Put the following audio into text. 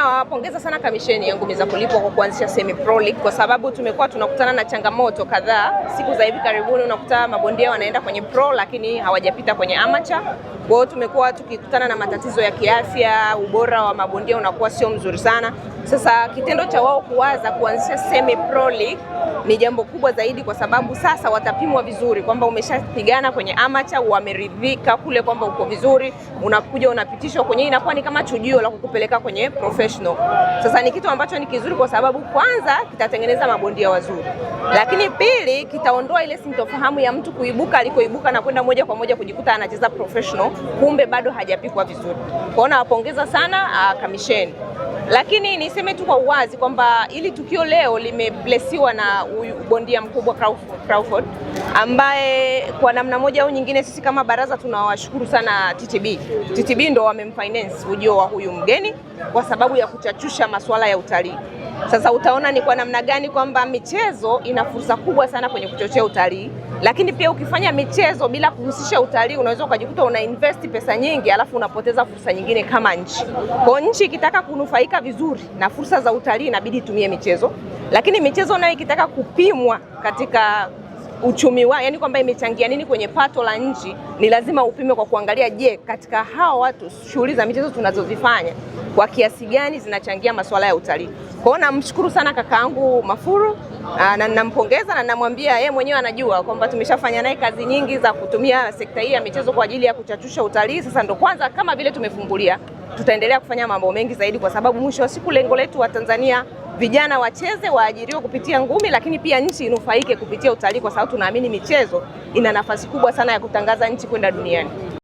nawapongeza sana kamisheni ya ngumi za kulipwa kwa kuanzisha Semi Pro League, kwa sababu tumekuwa tunakutana na changamoto kadhaa. Siku za hivi karibuni unakuta mabondia wanaenda kwenye pro lakini hawajapita kwenye amateur. Kwa hiyo tumekuwa tukikutana na matatizo ya kiafya, ubora wa mabondia unakuwa sio mzuri sana. Sasa kitendo cha wao kuwaza kuanzisha Semi Pro League ni jambo kubwa zaidi, kwa sababu sasa watapimwa vizuri kwamba umeshapigana kwenye amateur, wameridhika kule kwamba uko vizuri, unakuja unapitishwa kwenye, inakuwa ni kama chujio la kukupeleka kwenye professional. Sasa ni kitu ambacho ni kizuri, kwa sababu kwanza kitatengeneza mabondia wazuri, lakini pili kitaondoa ile sintofahamu ya mtu kuibuka alikoibuka na kwenda moja kwa moja kujikuta anacheza professional, kumbe bado hajapikwa vizuri. Kwa nawapongeza sana kamisheni. Lakini niseme tu kwa uwazi kwamba ili tukio leo limeblesiwa na bondia mkubwa Crawford, ambaye kwa namna moja au nyingine sisi kama baraza tunawashukuru sana TTB. TTB ndo wamemfinance ujio wa huyu mgeni kwa sababu ya kuchachusha masuala ya utalii. Sasa utaona ni kwa namna gani kwamba michezo ina fursa kubwa sana kwenye kuchochea utalii, lakini pia ukifanya michezo bila kuhusisha utalii unaweza ukajikuta una invest pesa nyingi alafu unapoteza fursa nyingine kama nchi. Kwa nchi ikitaka kunufaika vizuri na fursa za utalii inabidi itumie michezo, lakini michezo nayo ikitaka kupimwa katika uchumi wa, yani kwamba imechangia nini kwenye pato la nchi, ni lazima upime kwa kuangalia, je, katika hao watu shughuli za michezo tunazozifanya kwa kiasi gani zinachangia masuala ya utalii. Kwa hiyo namshukuru sana kakaangu Mafuru na ninampongeza na namwambia yeye mwenyewe anajua kwamba tumeshafanya naye kazi nyingi za kutumia sekta hii ya michezo kwa ajili ya kuchachusha utalii. Sasa ndo kwanza kama vile tumefungulia, tutaendelea kufanya mambo mengi zaidi, kwa sababu mwisho wa siku lengo letu wa Tanzania vijana wacheze, waajiriwe kupitia ngumi, lakini pia nchi inufaike kupitia utalii, kwa sababu tunaamini michezo ina nafasi kubwa sana ya kutangaza nchi kwenda duniani.